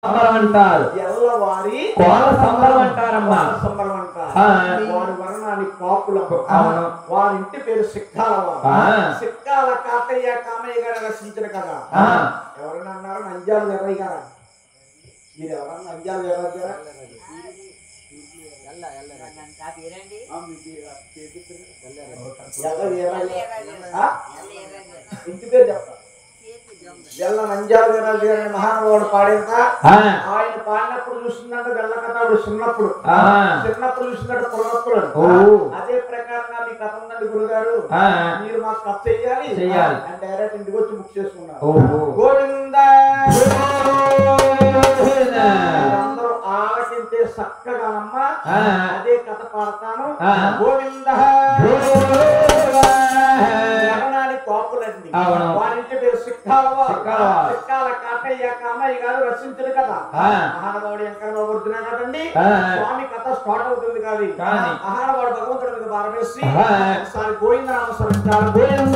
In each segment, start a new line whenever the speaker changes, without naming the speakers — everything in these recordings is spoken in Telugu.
సంబరం అంటారు.
ఎల్లవారి
కోల సంబరం అంటారమ్మా.
సంబరం అంటారు. వారి వర్ణాన్ని కాపులం.
అవును.
వారి ఇంటి పేరు సిక్కాల. సిక్కాల కాటయ్య కామయ్య గారు రచించిన కదా. ఎవరైనా అన్నారు నంద్యాల వీరయ్య గారా? మీరు ఎవరన్నా నంద్యాల వీరయ్య గారా? ఇంటి పేరు చెప్తా. వెల్ల నంద్యాల వీరయ్య గారి మహానుభావుడు పాడేట ఆయన పాడినప్పుడు చూసిందంటే వెల్ల కథ చిన్నప్పుడు చూసినట్టు పొలనప్పుడు. అదే ప్రకారంగా మీ కథ ఉందండి గురుగారు, మీరు మాకు కథ చెయ్యాలి అని డైరెక్ట్ ఇంటికి వచ్చి బుక్ చేసుకున్నారు. గోవింద అందరూ ఆలకింతే చక్కగా అమ్మా అదే కథ పాడతాను. గోవింద కోపులండి. వారింటి పేరు సిక్కాల కాటయ్య కామయ్య గారు రచించిన కథ. మహానుభావుడు వెంకటరావు వృద్ధున కదండి. స్వామి కథ స్టార్ట్ అవుతుంది కాదు. మహానుభావుడు భగవంతుడి మీద భారమేసి ఒకసారి గోవింద నామ స్మరించాలి. గోవింద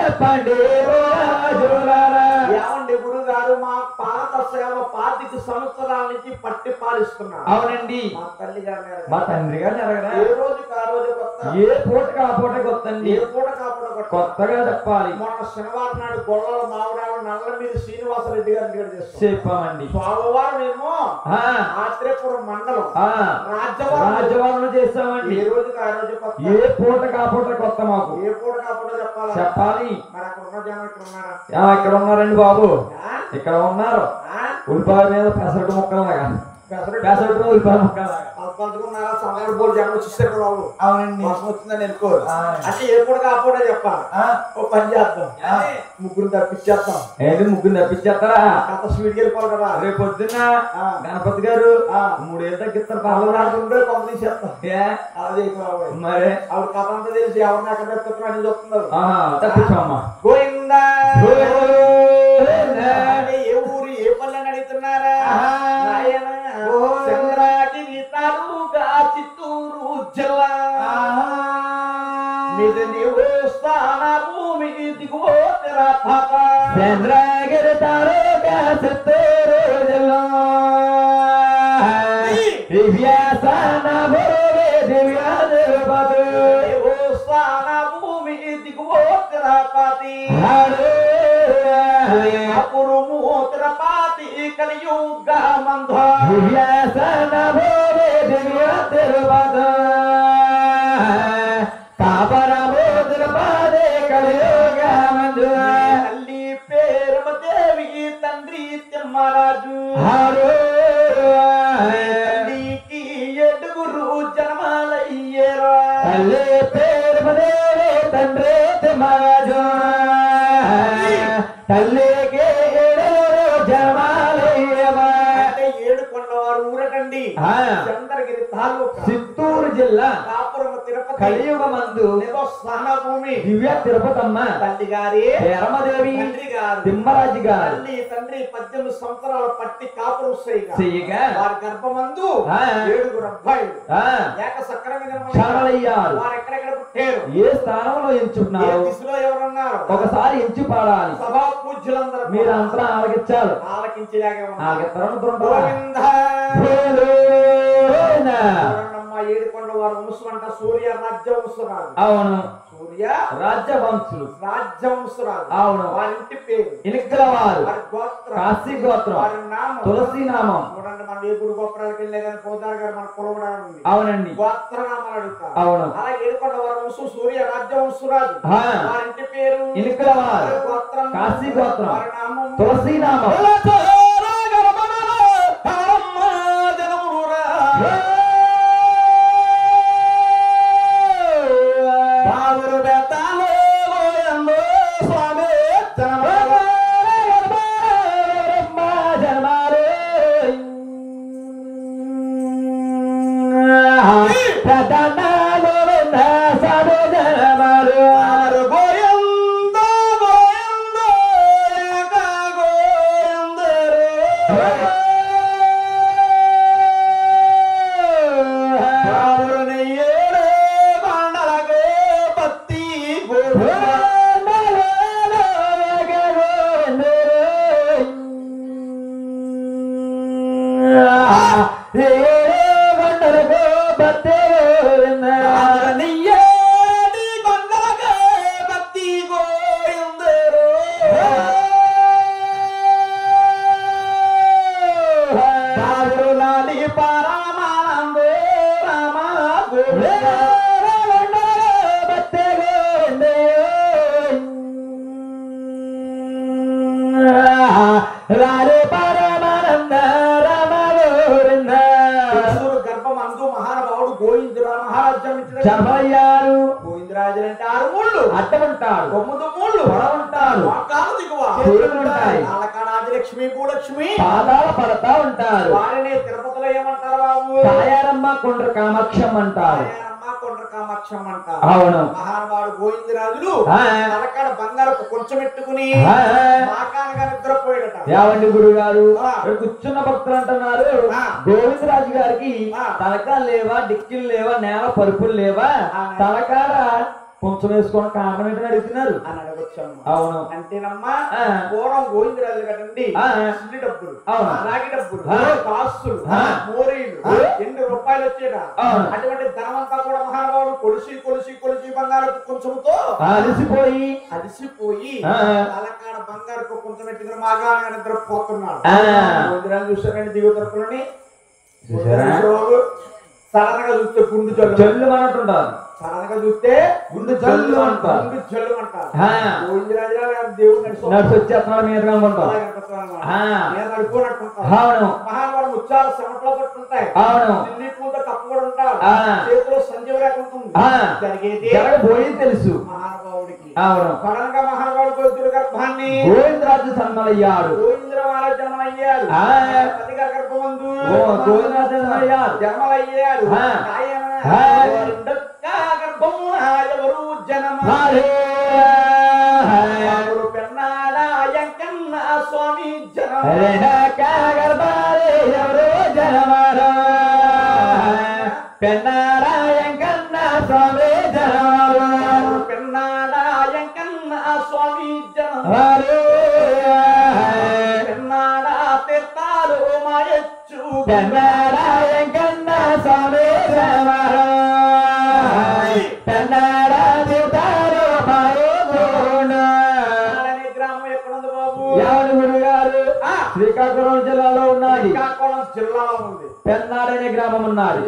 చెప్పండి రాజు ఏమండి గురుగారు, మా పాత సేవ 25 సంవత్సరాల నుంచి పట్టి పాలిస్తున్నా. అవునండి. మా తల్లి గారు మా తండ్రి గారు ఏ రోజుకి ఆ రోజు కొత్త, ఏ పూటకి ఆ పూట కొత్తండి. ఏ పూటకి ఆ పూట కొత్తగా చెప్పాలి. మొన్న శనివారం నాడు గొల్లల మావిడాడు నల్ల మీద శ్రీనివాసరెడ్డి గారిని చెప్పామండి. సోమవారం ఏమో ఆత్రేపురం మండలం రాజ్యవరంలో చేస్తామండి. ఏ రోజుకి ఆ రోజు కొత్త, ఏ పూటకి ఆ పూట కొత్త. మాకు ఏ పూటకి ఆ పూట చెప్పాలి. మరి అక్కడ ఉన్న జనం ఇక్కడ ఉన్నారా? ఇక్కడ ఉన్నారండి బాబు, ఇక్కడ ఉన్నారు. ఉల్లిపాయ మీద పెసరట్టు ముక్కలాగా పెసరట్టు ఉల్లిపాయ ముక్కలాగా పంచుకున్నారా? సమయాలు బోర్డు జనం వచ్చేసారు బాబు. అవునండి. మోసం వచ్చిందని అనుకోరు. అంటే ఏ పూట ఆ పూట చెప్పాలి. ఓ పని చేద్దాం, ముగ్గురు తప్పించేస్తాం. ఏంటి ముగ్గురు తప్పించేస్తారా? కథ స్వీట్కి వెళ్ళిపోవాలి కదా. రేపు పొద్దున్న గణపతి గారు 3 ఏళ్ళు తగ్గిస్తారు. పాలకుంటే కొంత తీసేస్తాం. అదే మరి ఆవిడ కథ అంతా తెలిసి ఎవరిని అక్కడ తప్పిస్తున్నా అని చెప్తున్నారు. తప్పించామా? గోవిందా ఏ ఊరు ఏ పల్లె అడుగుతున్నారా? చంద్రగిరి తాలూకా చిత్తూరు జిల్లా మీద నీవు స్థాన భూమి దిగువ చంద్రగిరి తాలూకా చిత్తూరు జిల్లా దివ్యాసన భూమి దివ్యాధిపతి స్థాన భూమి దిగువ తిరుపతి అపురుమూత్రపాతి కలియుగ మంధ దివ్యాసన భూమి దివ్య తిరుపతి కాపరమూత్రపాతి కలియుగ మంధ తల్లి పేరమదేవి తండ్రి తిమ్మరాజు తల్లికి 7 జన్మాలయ్యేరా. తల్లి పేరమదేవి తండ్రి తిమ్మరాజు తల్లికి 7 జన్మాలయ్యేవా. 7 కొండవారు ఊరటండి. చంద్రగిరి తాలూకా చిత్తూరు జిల్లా కాపురం తిరుపతి
కలియుగమందు
స్నాన భూమి
దివ్య తిరుపతమ్మ
తల్లి గారి
పేరమదేవి
తండ్రి గారు
తిమ్మరాజు గారు
తండ్రి 18 సంవత్సరాల పట్టి కాపురం
చేయగా
వారి గర్భమందు 7 అబ్బాయిలు ఏక సక్రమంగా
శరణయ్యారు.
వారు ఎక్కడెక్కడ పుట్టారు,
ఏ స్థానంలో ఎంచుకున్నారు,
దిశలో ఎవరున్నారు,
ఒకసారి ఎంచి పాడాలి.
సభా పూజ్యులందరూ
మీరు అంతా ఆలకించాలి.
ఆలకించేలాగే ఏడుకొండ వారు వంశం అంట సూర్య రాజ్యవంశరాజు.
అవును,
సూర్య
రాజ్యవంశులు
రాజ్యవంశరాజు.
అవును,
వారి ఇంటి పేరు
ఇనికల వారు,
వారి గోత్రం
కాశీ గోత్రం,
వారి నామం
తులసి నామం.
చూడండి, మనం ఏ గుడి గోపురాలకు వెళ్ళేదని పోదారు గారు మన కులవడానికి
అవునండి,
గోత్ర నామాలు అడుగుతారు.
అవును,
అలా ఏడుకొండ వారి వంశం సూర్య రాజ్యవంశరాజు. వారి ఇంటి పేరు
ఇనికల వారు,
గోత్రం
కాశీ గోత్రం,
వారి నామం
తులసి నామం.
గర్భమందు మహానుభావుడు గోవిందురా మహారాజ్యం
చర్మయ్యారు.
గోవిందరాజు అంటే 6 మూళ్ళు
అడ్డమంటాడు,
9 మూళ్ళు
పొడవుంటాడు,
ఆదిలక్ష్మి భూలక్ష్మి
పాదాల పడతా ఉంటారు.
వారిని తిరుపతిలో ఏమంటారు బాబు?
కాయారమ్మ కొండ్ర కామాక్షం అంటారు.
కామాక్షం అంటారు.
అవును,
మహానుభావుడు గోవిందరాజులు తలకాడ బంగారపు కొంచెం పెట్టుకుని మాకానగా నిద్రపోయాడట.
యావండి గురుగారు, కూర్చున్న భక్తులు అంటున్నారు, గోవిందరాజు గారికి తలకాలు లేవా, డిక్కిలు లేవా, నేల పరుపులు లేవా, తలకాడ కొంచెం వేసుకున్న కారణం ఏంటని అడుగుతున్నారు
అని అడగొచ్చాము.
అవును,
అంటేనమ్మా పూర్వం గోవిందరాజు కదండి సిల్లి డబ్బులు, రాగి డబ్బులు, కాస్తులు, మోరీలు, 2 రూపాయలు వచ్చేట. అటువంటి ధనమంతా కూడా మహానుభావుడు కొలిసి కొలిసి కొలిసి బంగారపు కొంచెంతో అలసిపోయి తలకాడ బంగారపు కొంచెం పెట్టుకుని మాగానే నిద్రపోతున్నాడు. గోవిందరాజు చూసారండి దిగుతరపులని సడన్ గా చూస్తే గుండు జల్లు
అంటుంటారు,
సడన్గా చూస్తే
గుండు జల్లు అంటారు.
గోవిందరాజు దేవుడు
నడిచి వచ్చేస్తున్నాడు మీద
మహానుభావుడు ముత్యాలు చెమటలో పట్టుకుంటాయి. ఢిల్లీ పూలతో కప్పుబడి ఉంటాడు. చేతిలో సంజీవ రేఖ ఉంటుంది. జరిగేది
పోయి తెలుసు
మహానుభావుడికి.
అవును,
సడన్ గా మహానుభావుడు గోవిందుడి గర్భాన్ని
గోవిందరాజు జన్మలయ్యాడు.
గోవిందర మహారాజు జన్మయ్యాడు. తల్లి గారి గర్భమందు
గోవిందరాజు జన్మలయ్యాడు.
జన్మలయ్యాడు. ఎవరు జనమారు పెన్నాడాయంకన్న స్వామి
ఎవరు జనమారు పెన్నాడాయంకన్న స్వామి జనమారు
పెన్నాడాయంకన్న స్వామి జనమారు పెన్నాడా తీర్థాలు మాయచ్చు
పెన్నాడాయంకన్న స్వామి జనమారు
గ్రామం ఎక్కడుంది బాబు?
యావని గురుగారు శ్రీకాకుళం జిల్లాలో ఉన్నది.
శ్రీకాకుళం జిల్లాలో ఉంది.
పెన్నాడనే గ్రామం ఉన్నది.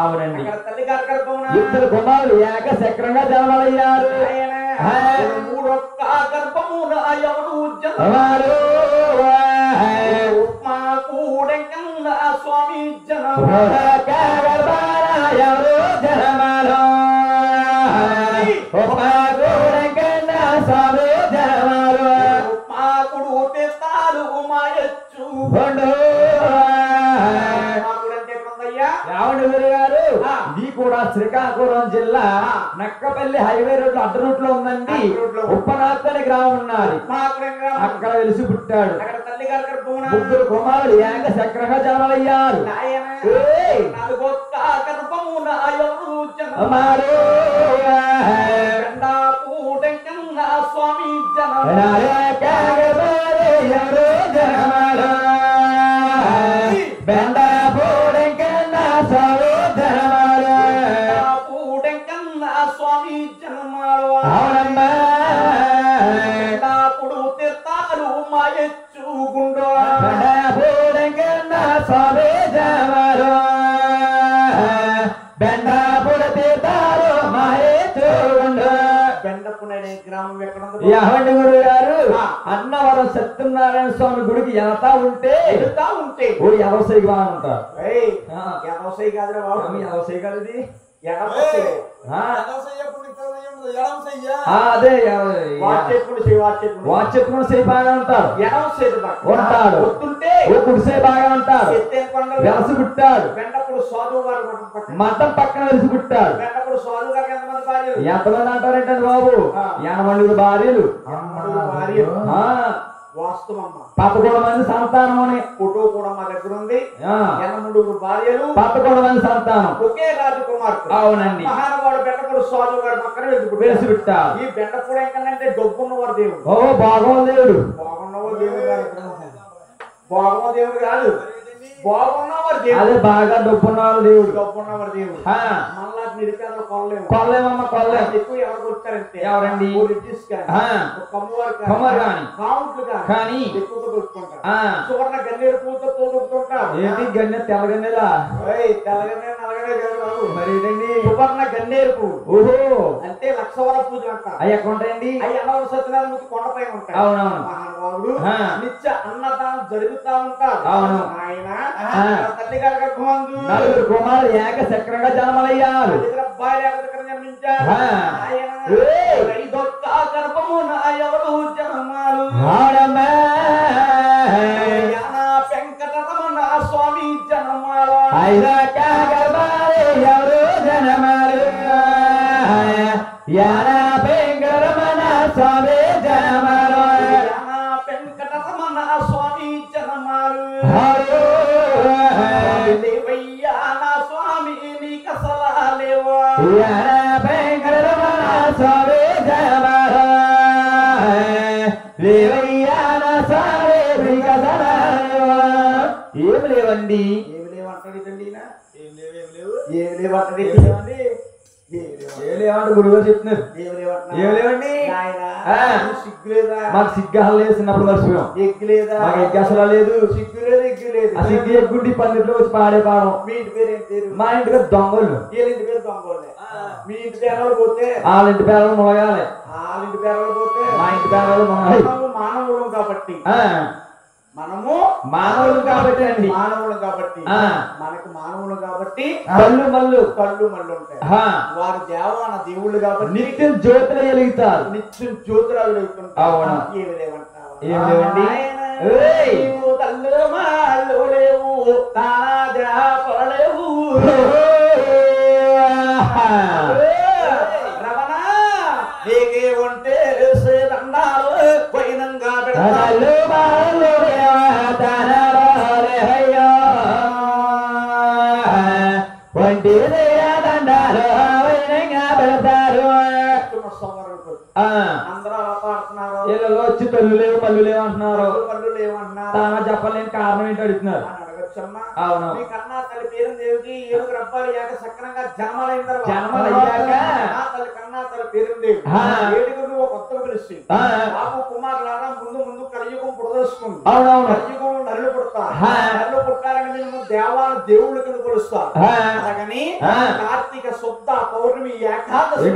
అవునండి,
తల్లి గారి గర్భం
2 కుమారులు ఏకచక్రంగా జన్మలయ్యారు.
3 గర్భమున ఎవరు
వారు
స్వామి
ఎవరు జనమారు స్వామి జనమారు
మాకుడు తెస్తాలు మాయచ్చు.
యావండి గురుగారు, ఇది కూడా శ్రీకాకుళం జిల్లా నక్కపల్లి హైవే రోడ్ అడ్డ రూట్ లో ఉందండి. ఉప్పనాథ్ అనే గ్రామం ఉన్నది. అక్కడ వెలిసి పుట్టాడు. ముగ్గురు కుమారులు ఏక చక్రంగా జన్మలయ్యారు.
స్వామి స్వామి జన్మాడు అవునప్పుడు తీర్థాలు మాయచ్చుగుండో
స్వామి జన్మాడు బెండాపుడు తీర్థాలు మాయచ్చుగుండో.
బెండపుననే గ్రామం ఎక్కడ
యావండి గురువు గారు అన్నవరం సత్యనారాయణ స్వామి గుడికి వెళ్తా ఉంటే ఓ వ్యవసాయ బాగా ఉంటారు.
వ్యవసాయ కాదురా బాబు,
వ్యవసాయ కాదు ఇది. అదే వాచెప్పుకుని సేపు బాగా ఉంటాడు. ఉంటాడు కుడిసే బాగా ఉంటాడు. వెలసి పుట్టాడు. మతం పక్కన వెలిసి పుట్టాడు. ఎంతమంది అంటారేంటండి బాబు? 80 భార్యలు. 11 మంది సంతానం అని
ఫోటో కూడా మా దగ్గర ఉంది. 8 భార్యలు
11 మంది సంతానం
ఒకే రాజకుమార్తె.
అవునండి.
మహానుభావుడు బెండపూడి స్వామి గారి పక్కన
వెలిసి పుట్టాడు.
ఈ బెండపూడి ఏంటంటే డబ్బున్నవాడు దేవుడు.
ఓ బాగోదేవుడు.
బాగున్నవాడు దేవుడు కాదు. బాగున్న దేవుడు కాదు, బాగున్నవాడు దేవుడు.
అదే బాగా డబ్బున్నవాడు దేవుడు.
డబ్బున్నవాడు దేవుడు. మళ్ళా నిరుపేదలు
కొల్లేమమ్మ కొల్లేం.
ఎక్కువ ఎవరు కొట్టారంటే
ఎవరండి? కానీ
ఎక్కువగా కొట్టుకుంటారు. సువర్ణ గన్నేరు పూలతో తోడుకుంటారు.
ఏంటి గన్నె? తెల్ల గన్నెలా?
తెల్లగన్నేరు నల్లగనే కాదు బాబు.
మరి ఏంటండి?
సువర్ణ గన్నేరు పువ్వు.
ఓహో
అంటే లక్షవర పూజలు అంటారు.
అవి ఎక్కడ ఉంటాయండి?
అవి అన్నవరం సత్యనారాయణ కొండపై ఉంటాయి.
అవునవును.
మహానుభావుడు నిత్య అన్నదానం జరుగుతా ఉంటారు.
అవును.
ఆయన తల్లి గారి గర్భమందు
4 కుమారులు ఏక చక్రంగా జన్మలయ్యారు.
అబ్బాయి జన్మించారు. ఆయన గర్భము నా ఎవరు జన్మాలు వెంకటరమణ స్వామి జన్మాలు
ఎవరు జనమాలు వెంకటరమణ స్వామి జనమాలు
వెంకటరమణ స్వామి జన్మాలు స్వామి నీకు సలహా లేవా
వెంకటరమణ స్వామి జనమాలు ఏమి లేవండి.
ఏమి లేవంటాడండి.
ఏలేమంటే గురువు చెప్తున్నారు. ఏమి లేవండి. మాకు సిగ్గాలు లేదు. చిన్నప్పుడు మర్చిపోయాం.
ఎగ్గులేదా?
మాకు ఎగ్గు అసలు లేదు.
సిగ్గు లేదు, ఎగ్గు లేదు.
ఆ సిగ్గు ఎగ్గుండి పన్నెట్లో వచ్చి పాడే పాడం.
మీ ఇంటి పేరు ఏం పేరు?
మా ఇంటికి దొంగలు.
వీళ్ళింటి పేరు దొంగలే. మీ ఇంటి పేరు పోతే
వాళ్ళ ఇంటి పేరు మొలగాలి.
వాళ్ళ ఇంటి పేరు పోతే
మా ఇంటి పేరు మొలగాలి.
మానవులం కాబట్టి మనము
మానవులు కాబట్టి అండి.
మానవులు కాబట్టి మనకు మానవులు కాబట్టి
కళ్ళు మళ్ళు
ఉంటాయి. వారు దేవాన దేవుళ్ళు కాబట్టి
నిత్యం జ్యోతులు వెలుగుతారు.
నిత్యం జ్యోతులు వెలుగుతుంటారు.
అవును.
ఏమి లేవంటారు?
ఏం లేవండి.
తల్లు మాళ్ళు లేవు, తాజాపలేవు. రమణ నీకే ఉంటే దండాలు పోయినంగా పెడతారు.
ఇళ్ళలో వచ్చి తల్లు లేవు పళ్ళు లేవు అంటున్నారు.
పళ్ళు లేవు అంటున్నారు.
తాను చెప్పలేని కారణం ఏంటో అడుగుతున్నారు. అవును.
మీ కన్నా తల్లి పేరు దేవికి 7 అబ్బాయిలు ఏక సక్రంగా జన్మలైన తర్వాత తల్లి కన్నా తల్లి పేరు దేవి 7 కొత్తగా పిలుస్తుంది. బాబు కుమారులారా ముందు కలియుగం పుడదలుచుకుంది. కలియుగం నరులు పుడతారు. నరులు పుట్టారని మేము దేవాల దేవుళ్ళ కింద కొలుస్తారు. అలాగని కార్తీక శుద్ధ పౌర్ణమి ఏకాదశి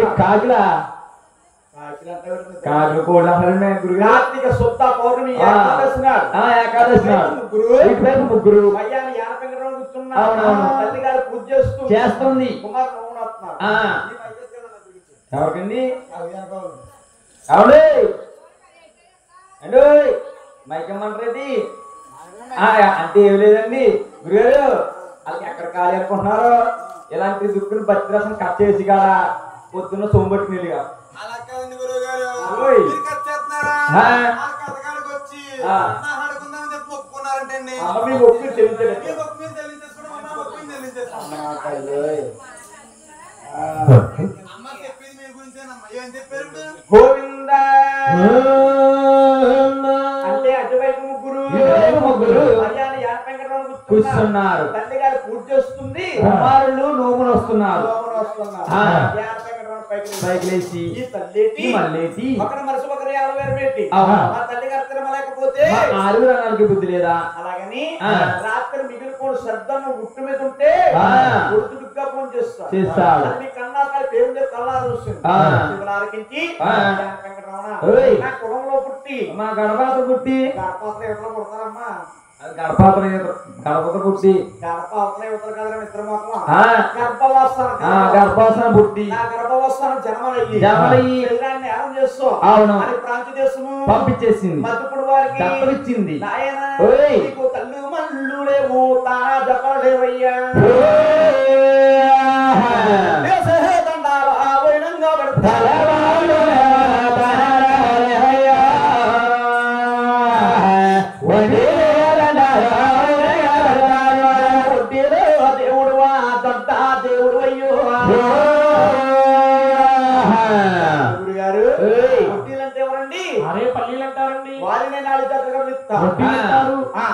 కార్తీక శుద్ధ పౌర్ణమి
ఏకాదశి ముగ్గురు
తల్లి గారు పూజ
చేస్తుంది.
కుమారుడు
ఎవరికండి? అవును అండి మైకమ్మంటారేంటి? అంటే ఏమి లేదండి గురుగారు. వాళ్ళకి ఎక్కడ ఖాళీ అనుకుంటున్నారు? ఇలాంటి దుక్కుని భద్రసం కట్ చేసి కాడ పొద్దున్న సోంబట్టి నీళ్ళుగా
గోవింద అంటే అటువైపు ముగ్గురు
కూర్చున్నారు.
తల్లి గారు పూజ చేస్తుంది,
కుమారులు నోములు వస్తున్నారు.
పైకి లేచి ఈ తల్లేటి
మళ్ళేటి
ఒకరి మనసు ఒకరి ఆలవేరు పెట్టి మా తల్లి గారు తినమలేకపోతే
ఆరుగురు అన్నాళ్ళకి బుద్ధి లేదా?
అలాగని రాత్రి మిగిలిపోడు శ్రద్ధను గుట్టు మీద ఉంటే గుర్తుడుగ్గా ఫోన్ చేస్తాడు. మీ కన్నా పేరు మీద కళ్ళారు వస్తుంది. శివనారకించి నా కులంలో పుట్టి
మా గడపాత్ర పుట్టి
గడపాత్ర ఎట్లా పుడతారమ్మా?
గడపత పుట్టి గర్భాసనం పుట్టి జన్మలయ్యి అవును
ప్రాంత దేశము
పంపించేసింది,
మధ్యప్పుడు వారికి
దత్తమిచ్చింది.
తల్లు మల్లు లేవు తానా జపలేవయ్యా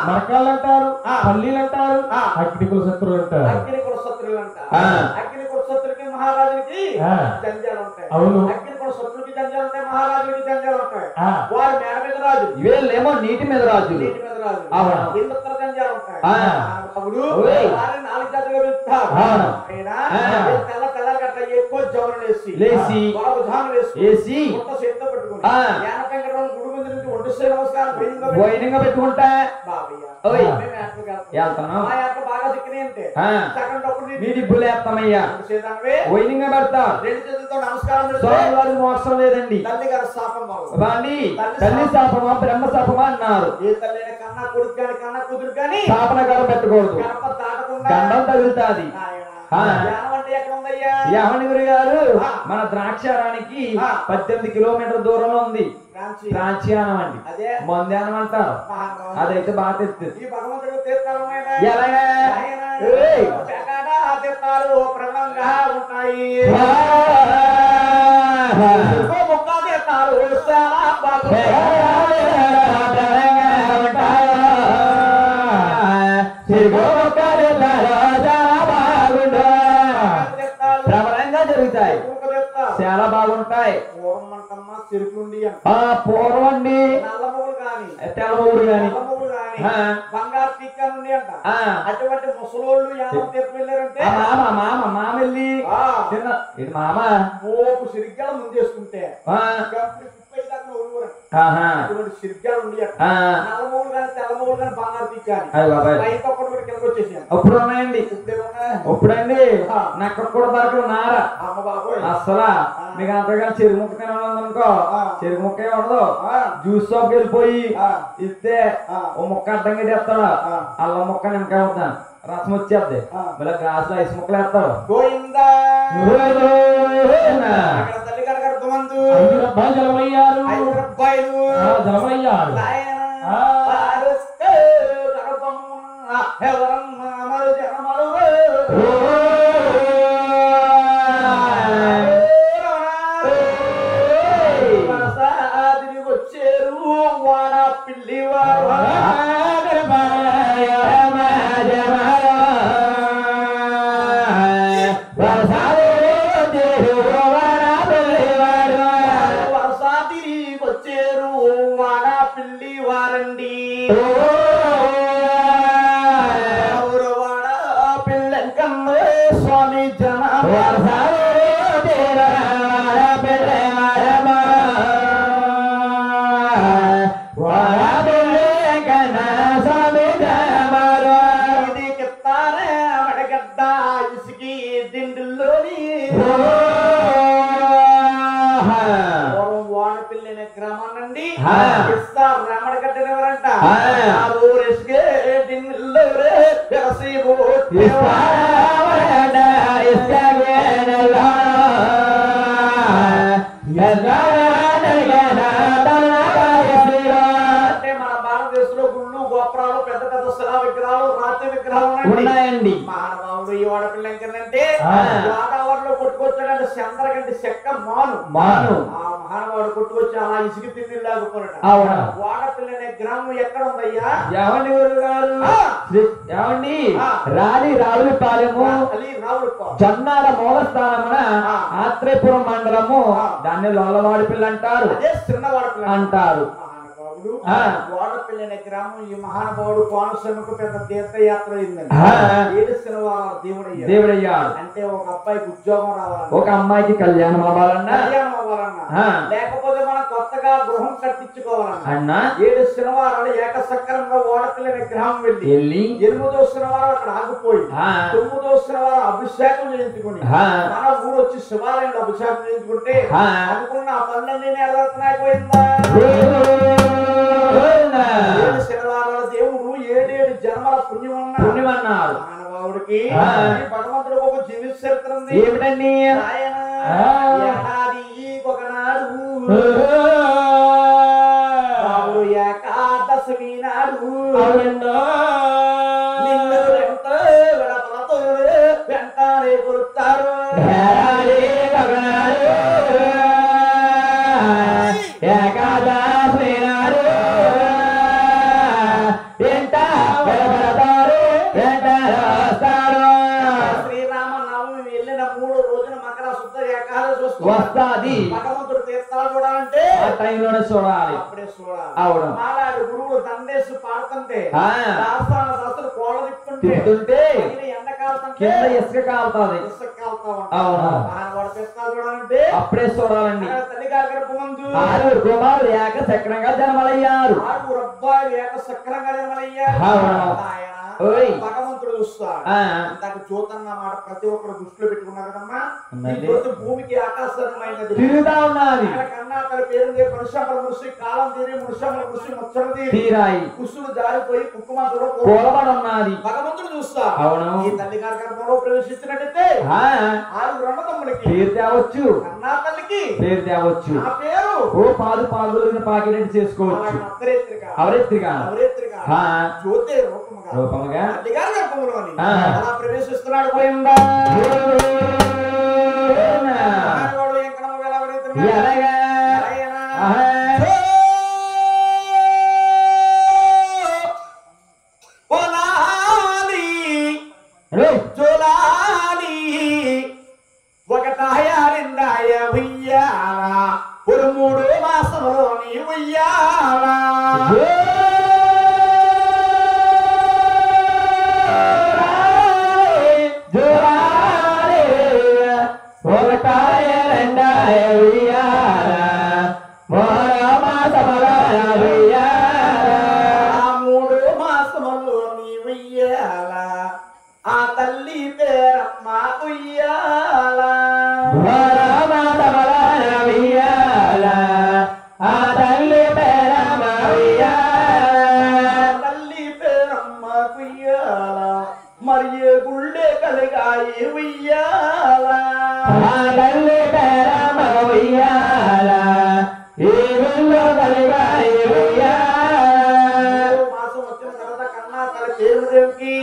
మరకాళ్ళు అంటారు, పల్లీలు అంటారు, అగ్నికుల శత్రువులు అంటారు.
అగ్నికుల శత్రువులు అంటారు. అగ్నికుల శత్రుకి మహారాజుకి జంజాలు ఉంటాయి.
అవును,
అగ్నికుల శత్రుకి జంజాలు ఉంటాయి, మహారాజుకి జంజాలు ఉంటాయి. వారు మేడ మీద రాజు,
వీళ్ళేమో నీటి మీద రాజు.
నీటి మీద రాజు ఇళ్ళ జంజాలు ఉంటాయి. అప్పుడు వారిని 4 జాతులుగా పిలుస్తారు. తెల్ల తెల్లలు గట్ల ఎక్కువ జవరం లేచి బాబు ధానం వేసి కొత్త చేతితో పట్టుకుని గుడి ముందు నుంచి ఒంటిస్తే నమస్కారం
వైనంగా పెట్టుకుంటా
బాగా చిక్కినాయి అంటే
నీటి బులేస్తామయ్యా వైనంగా పెడతా.
2 చేతులతో నమస్కారం
స్వామివారి మోక్షం లేదండి.
తల్లి గారు శాపం
వాణి తల్లి శాపమా బ్రహ్మ శాపమా అన్నారు.
ఏ తల్లి కన్నా కొడుకు కానీ కన్నా కూతురు కానీ
శాపన గారు పెట్టకూడదు, గండం తగులుతాది. యావని గురి గారు మన ద్రాక్షారానికి 18 కిలోమీటర్ల దూరంలో ఉంది. ప్రాంచీయానం అండి, మంధ్యానం అంటారు. అదైతే బాగా తెస్తుంది. ఎలాగా
ఉంటాయి
ప్రబలంగా జరుగుతాయి, చాలా బాగుంటాయి. పూర్వం అండి తెల్లమూరు గాని
బంగారు టీక్క నుండి అంట. అటువంటి ముసలోళ్ళు వెళ్ళారంటే
మామ వెళ్ళి మామ
మోపు సిరిగ్గా ముందేసుకుంటే సిరిగ్గా ఉండి నల్లమూలు కానీ తెల్లమూలు కానీ బంగారు టీక్క
అప్పుడు ఉన్నాయండి. ఇప్పుడండి నక్కడ కూడా దొరకదు నార అసలా. మీకు అంతగా చెరుకు ముక్కనే ఉందనుకో, చెరుకు ముక్కే ఉండదు. జ్యూస్ షాప్కి వెళ్ళిపోయి ఇస్తే ఓ ముక్క అడ్డం కట్టేస్తాడు, అల్లం ముక్క నిమ్మకాయ అవుతాను, రసం వచ్చేద్ది. మళ్ళీ గ్లాసులో ఐస్ ముక్కలు వేస్తాడు. జలమయ్యారు జలమయ్యారు
వచ్చేరు వాడ పిల్లివారు వచ్చేరు వాడ పిల్లివారండి. వాడ పిల్లకమ్మ స్వామి జన గ్రామాన్నండి రామడగట్టెవరంట ఊరేసుకే విగ్రహాలు రాతి విగ్రహాలు
ఉన్నాయండి.
మహానుభావుడు ఈ వాడపిల్ల ఎంకనంటే గోదావరిలో కొట్టుకొచ్చాడంటే చంద్రగంటి చెక్క మాను ఆ మహానుభావుడు కొట్టుకొచ్చి అలా ఇసుక తిండి లేకపోయాడు. వాడపిల్ల అనే గ్రామం ఎక్కడ ఉందయ్యా?
ఏమండి గారు ఏమండి రావులపాలెము జొన్నాల మూల స్థానమున ఆత్రేయపురం మండలము దాన్ని లోలవాడిపిల్ల అంటారు.
అదే చిన్న వాడపిల్ల
అంటారు.
వాడపిల్ల అనే గ్రామం ఈ మహానుభావుడు కోనసీమకు పెద్ద తీర్థయాత్ర అయిందండి. 7 శనివారాలు దేవుడయ్యాడు. అంటే ఒక అబ్బాయికి ఉద్యోగం రావాలన్నా,
ఒక అమ్మాయికి కళ్యాణం అవ్వాలన్నా,
లేకపోతే మనం కొత్తగా గృహం కట్టించుకోవాలన్నా 7 శనివారాలు ఏకసక్రంగా వాడపిల్ల అనే గ్రామం వెళ్ళి 8వ శనివారం అక్కడ ఆగిపోయి 9వ శనివారం అభిషేకం చేయించుకుని మన ఊరు వచ్చి శివాలయంలో అభిషేకం చేయించుకుంటే అనుకున్న ఆ పనులన్నీ నెరవేర్చలేకపోయిందా? 7 శనివారాల దేవుడు 7 జన్మల పుణ్యమన్నాడు. మానవుడికి భగవంతుడు ఒక జీవిత చరిత్ర ఉంది.
ఏమిటండి?
ఆయన ఒకనాడు ఏకాదశమి నాడు నిన్ను వెంటనే కొలుస్తారు.
ఏకాదశమి నాడు
శ్రీరామనవమి వెళ్ళిన 3 రోజున మకర శుద్ధ ఏకాదశి
వస్తాది.
భగవంతుడు తీర్థాలు చూడాలంటే
ఆ టైంలోనే చూడాలి.
అప్పుడే చూడాలి.
అవును.
మాలాడు గురువులు దండేసి పాడుతుంటే దాస్తాన దశలు కోళ్ళ తిప్పుతుంటే ఎండకాలం
కింద ఇసుక కాలుతుంది. అవును.
చూడాలంటే
అప్పుడే చూడాలండి.
తల్లి గారి ముందు
6 కుమారులు ఏకచక్రంగా జన్మలయ్యారు.
6 అబ్బాయిలు ఏకచక్రంగా జన్మలయ్యారు. భగవంతుడు చూస్తాడు. ఇందాక జ్యోతన్న మాట ప్రతి ఒక్కరు దృష్టిలో పెట్టుకున్నారు కదమ్మా. ఈ జ్యోతి భూమికి ఆకాశమైనది
తిరుగుతా ఉన్నది.
కన్నా తన పేరు పురుషముల కృషి కాలం తీరి పురుషముల కృషి ముచ్చట తీరాయి కుసులు జారిపోయి కుక్కుమంతుడు
కోలబడి ఉన్నది.
భగవంతుడు చూస్తా.
అవును.
ఈ తల్లి గారి గర్భంలో ప్రవేశించినట్టయితే 6 అన్నదమ్ములకి
పేరు తేవచ్చు.
కన్నా తల్లికి
పేరు తేవచ్చు.
ఆ పేరు
పాలు పాకిరెడ్డి చేసుకోవచ్చు. అవరెత్తిగా
జ్యోతి రూపముగా తల్లి గారి గర్భంలో అలా ప్రవేశిస్తున్నాడు. పోయిందా ஒரு 3 మాసములో నీ ఉయ్యాలా ఆ తల్లి పేరమ్మ ఉయ్యాల తల్లి పేరమ్మ ఉయ్యాల మరి గుళ్ళే కలిగాయి ఉయ్యాల తల్లి పేరమ్మ ఉయ్యాల కలిగాయి మాసం వచ్చిన తర్వాత కన్నా తన పేరు దేవుకి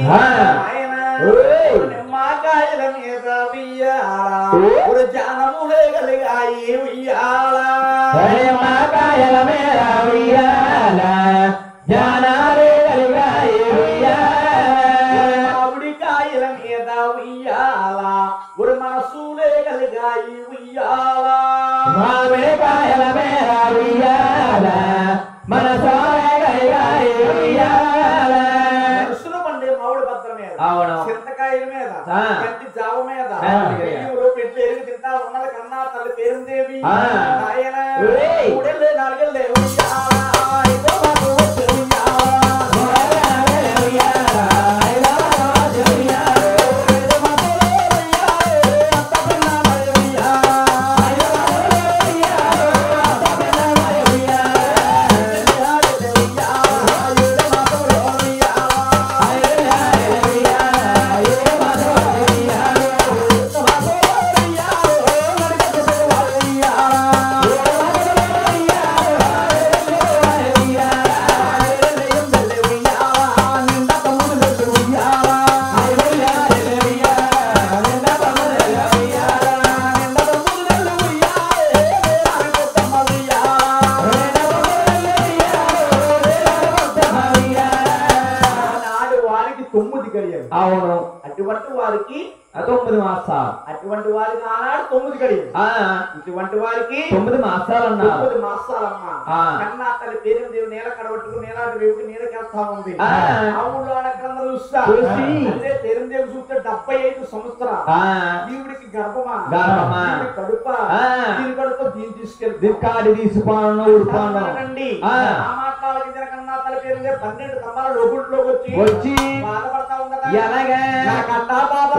నిమ్మకాయల మీద ఉయ్యాల జానములే కలిగాయి ఉయ్యాల నిమ్మకాయల మీద ఉయ్యాల జానాలే కలిగాయి మామిడికాయల మీద ఉయ్యాల మనసులే కలిగాయి ఉయ్యాల మామిడికాయల మీద ఉయ్యాల మనసులే కలిగాయి ఉయ్యాల మామిడి పత్రం మీద చింతకాయల మీద గట్టి జావ మీద పెట్టి ఎరుగు తింటా ఉన్నది కన్నా తల్లి పేరుందేవి ఆయన 3 ఏళ్ళే 4 ఏళ్ళే 9 గడియలు.
అవును.
అటువంటి వారికి
9 మాసాలు.
అటువంటి వారికి ఆనాడు 9 గడియలు. ఇటువంటి వారికి
9 మాసాలు అన్నారు.
9 మాసాలమ్మా. కన్నా తల్లి పేరు దేవుడు నేల కడబట్టుకుని నేలాంటి రేవుకి నీళ్ళకెళ్తా ఉంది. ఆ ఊళ్ళో అడగందరూ చూస్తా అదే పేరు దేవుడు చూస్తే 75 సంవత్సరాలు. దేవుడికి గర్భమా కడుపా దీని కడుపు దీన్ని తీసుకెళ్తే కాడి తీసిపాను ఊడిపానండి. ఆ మాట్లాడి కన్నా తల్లి పేరు 12 స్తంభాల లోపలిలోకి వచ్చి బాధపడతా ఉందా ఎలాగా కన్నా బాబా